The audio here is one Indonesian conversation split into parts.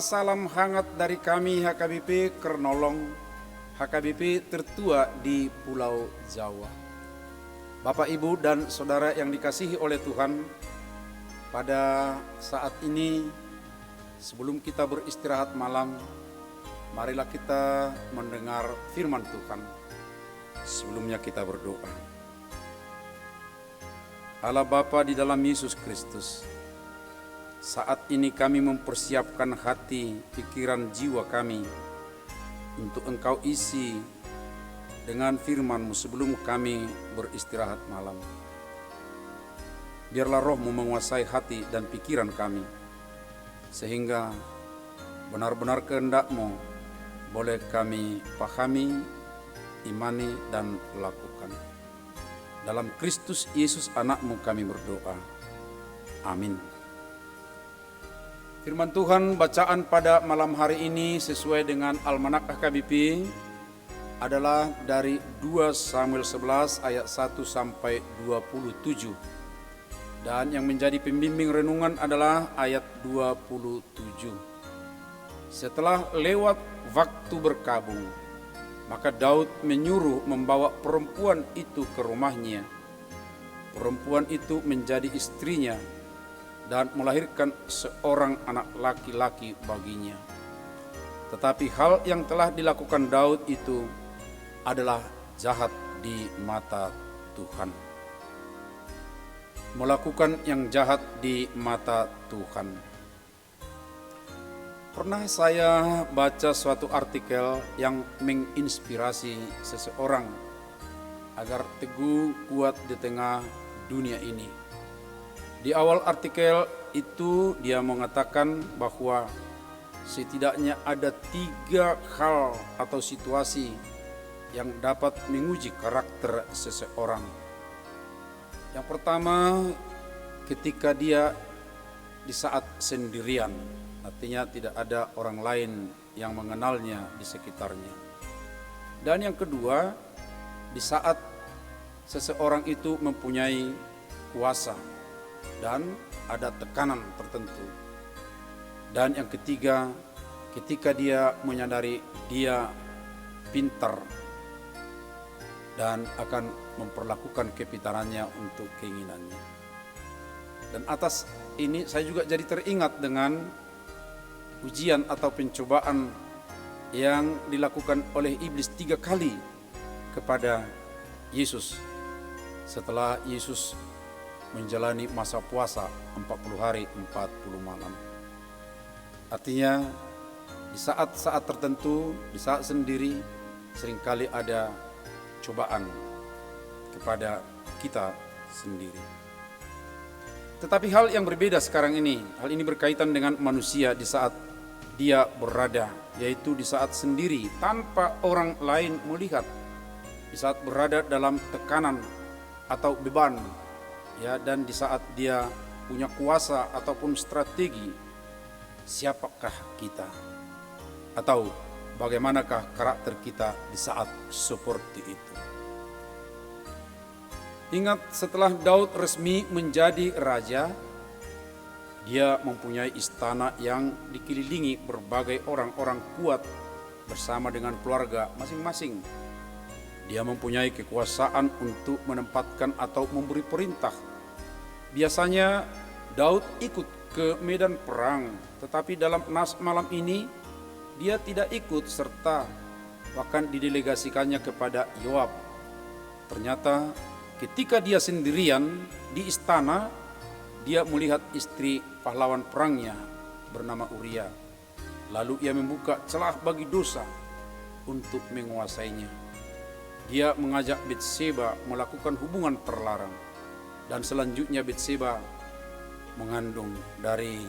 salam hangat dari kami HKBP Kernolong, HKBP tertua di Pulau Jawa. Bapak, Ibu, dan Saudara yang dikasihi oleh Tuhan, pada saat ini sebelum kita beristirahat malam, marilah kita mendengar firman Tuhan. Sebelumnya kita berdoa. Allah Bapa di dalam Yesus Kristus, saat ini kami mempersiapkan hati, pikiran, jiwa kami untuk Engkau isi dengan firman-Mu sebelum kami beristirahat malam. Biarlah Roh-Mu menguasai hati dan pikiran kami, sehingga benar-benar kehendak-Mu boleh kami pahami, imani, dan lakukan. Dalam Kristus Yesus anak-Mu kami berdoa. Amin. Firman Tuhan bacaan pada malam hari ini sesuai dengan Almanak HKBP adalah dari 2 Samuel 11 ayat 1 sampai 27. Dan yang menjadi pembimbing renungan adalah ayat 27. Setelah lewat waktu berkabung, maka Daud menyuruh membawa perempuan itu ke rumahnya. Perempuan itu menjadi istrinya dan melahirkan seorang anak laki-laki baginya. Tetapi hal yang telah dilakukan Daud itu adalah jahat di mata Tuhan. Melakukan yang jahat di mata Tuhan. Pernah saya baca suatu artikel yang menginspirasi seseorang agar teguh kuat di tengah dunia ini. Di awal artikel itu dia mengatakan bahwa setidaknya ada 3 hal atau situasi yang dapat menguji karakter seseorang. Yang pertama, ketika dia di saat sendirian, artinya tidak ada orang lain yang mengenalnya di sekitarnya. Dan yang kedua, di saat seseorang itu mempunyai kuasa dan ada tekanan tertentu. Dan yang ketiga, ketika dia menyadari dia pintar dan akan memperlakukan kepintarannya untuk keinginannya. Dan atas ini saya juga jadi teringat dengan ujian atau pencobaan yang dilakukan oleh iblis 3 kali kepada Yesus setelah Yesus menjalani masa puasa 40 hari 40 malam. Artinya di saat-saat tertentu, di saat sendiri, seringkali ada cobaan kepada kita sendiri. Tetapi hal yang berbeda sekarang ini, hal ini berkaitan dengan manusia di saat dia berada, yaitu di saat sendiri tanpa orang lain melihat, di saat berada dalam tekanan atau beban, ya, dan di saat dia punya kuasa ataupun strategi. Siapakah kita? Atau bagaimanakah karakter kita di saat seperti itu? Ingat, setelah Daud resmi menjadi raja, dia mempunyai istana yang dikelilingi berbagai orang-orang kuat bersama dengan keluarga masing-masing. Dia mempunyai kekuasaan untuk menempatkan atau memberi perintah. Biasanya Daud ikut ke medan perang, tetapi dalam nas malam ini dia tidak ikut serta, bahkan didelegasikannya kepada Yoab. Ternyata ketika dia sendirian di istana, dia melihat istri pahlawan perangnya bernama Uria. Lalu ia membuka celah bagi dosa untuk menguasainya. Dia mengajak Batseba melakukan hubungan terlarang, dan selanjutnya Batseba mengandung dari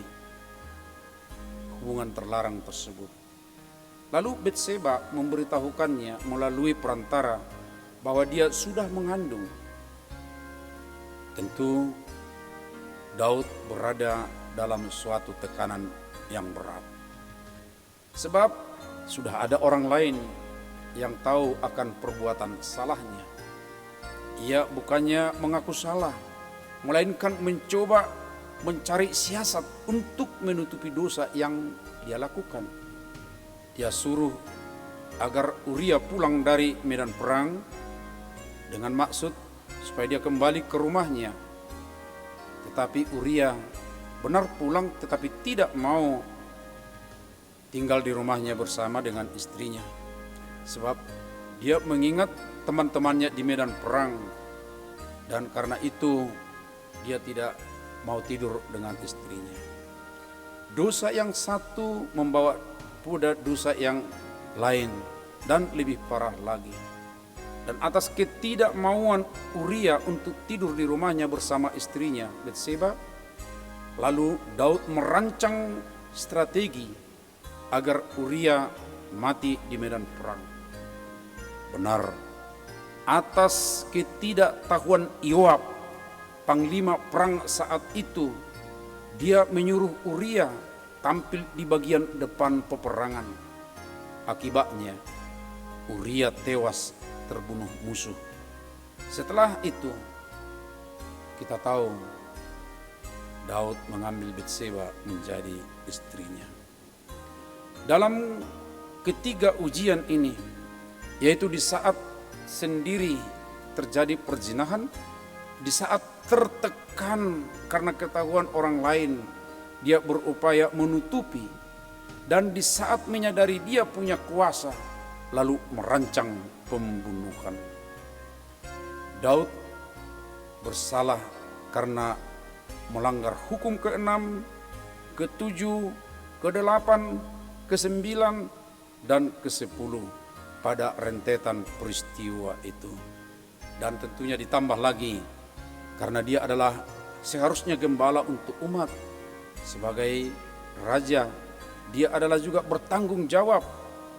hubungan terlarang tersebut. Lalu Batseba memberitahukannya melalui perantara bahwa dia sudah mengandung. Tentu Daud berada dalam suatu tekanan yang berat. Sebab sudah ada orang lain yang tahu akan perbuatan salahnya. Ia bukannya mengaku salah, melainkan mencoba mencari siasat untuk menutupi dosa yang dia lakukan. Dia suruh agar Uria pulang dari medan perang dengan maksud supaya dia kembali ke rumahnya. Tetapi Uria benar pulang tetapi tidak mau tinggal di rumahnya bersama dengan istrinya. Sebab dia mengingat teman-temannya di medan perang, dan karena itu dia tidak mau tidur dengan istrinya. Dosa yang satu membawa pada dosa yang lain dan lebih parah lagi. Dan atas ketidakmauan Uria untuk tidur di rumahnya bersama istrinya Betseba, lalu Daud merancang strategi agar Uria mati di medan perang. Benar, atas ketidaktahuan Yoab, panglima perang saat itu, dia menyuruh Uria tampil di bagian depan peperangan. Akibatnya Uria tewas terbunuh musuh. Setelah itu kita tahu Daud mengambil Betseba menjadi istrinya. Dalam ketiga ujian ini, yaitu di saat sendiri terjadi perzinahan, di saat tertekan karena ketahuan orang lain, dia berupaya menutupi, dan di saat menyadari dia punya kuasa, lalu merancang pembunuhan. Daud bersalah karena melanggar hukum ke-6, ke-7, ke-8, ke-9, dan ke-10 pada rentetan peristiwa itu. Dan tentunya ditambah lagi karena dia adalah seharusnya gembala untuk umat. Sebagai raja, dia adalah juga bertanggung jawab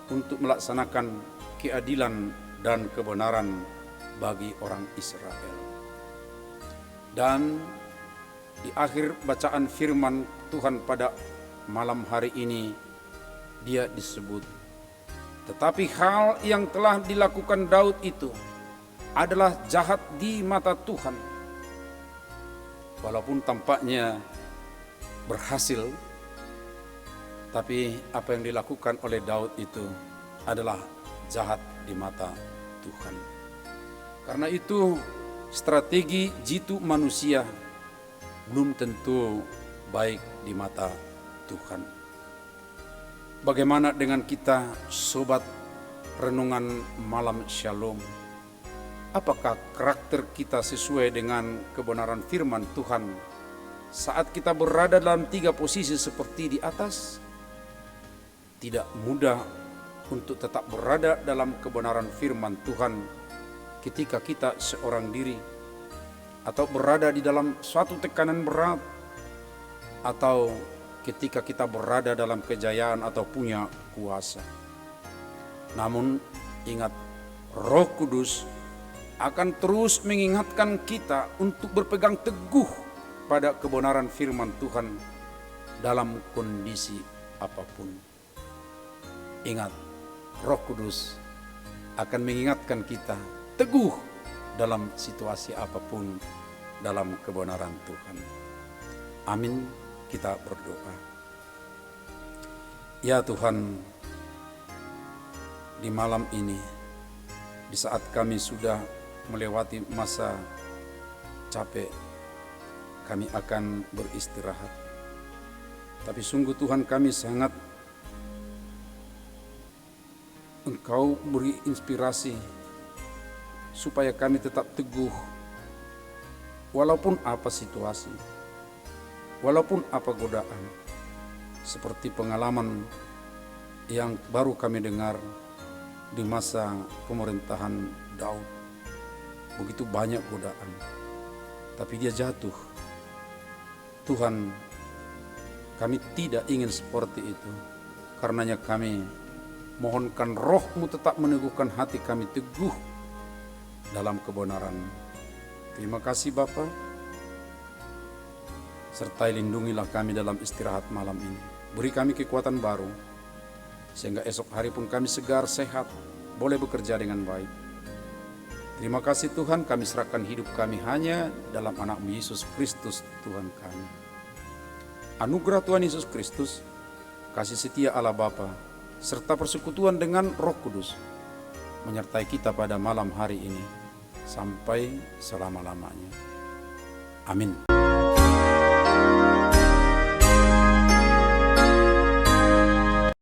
untuk melaksanakan keadilan dan kebenaran bagi orang Israel. Dan di akhir bacaan firman Tuhan pada malam hari ini, dia disebut, tetapi hal yang telah dilakukan Daud itu adalah jahat di mata Tuhan. Walaupun tampaknya berhasil, tapi apa yang dilakukan oleh Daud itu adalah jahat di mata Tuhan. Karena itu strategi jitu manusia belum tentu baik di mata Tuhan. Bagaimana dengan kita, sobat renungan malam Shalom? Apakah karakter kita sesuai dengan kebenaran firman Tuhan saat kita berada dalam tiga posisi seperti di atas? Tidak mudah untuk tetap berada dalam kebenaran firman Tuhan ketika kita seorang diri, atau berada di dalam suatu tekanan berat, atau ketika kita berada dalam kejayaan atau punya kuasa. Namun ingat, Roh Kudus akan terus mengingatkan kita untuk berpegang teguh pada kebenaran firman Tuhan dalam kondisi apapun. Ingat, Roh Kudus akan mengingatkan kita teguh dalam situasi apapun dalam kebenaran Tuhan. Amin. Kita berdoa. Ya Tuhan, di malam ini, di saat kami sudah melewati masa capek, kami akan beristirahat. Tapi sungguh Tuhan, kami sangat Engkau beri inspirasi supaya kami tetap teguh walaupun apa situasi, walaupun apa godaan. Seperti pengalaman yang baru kami dengar di masa pemerintahan Daud. Begitu banyak godaan, tapi dia jatuh. Tuhan, kami tidak ingin seperti itu. Karenanya kami mohonkan Roh-Mu tetap meneguhkan hati kami teguh dalam kebenaran. Terima kasih Bapa. Sertai lindungilah kami dalam istirahat malam ini. Beri kami kekuatan baru, sehingga esok hari pun kami segar, sehat, boleh bekerja dengan baik. Terima kasih Tuhan, kami serahkan hidup kami hanya dalam anak-Mu Yesus Kristus Tuhan kami. Anugerah Tuhan Yesus Kristus, kasih setia Allah Bapa, serta persekutuan dengan Roh Kudus menyertai kita pada malam hari ini sampai selama-lamanya. Amin.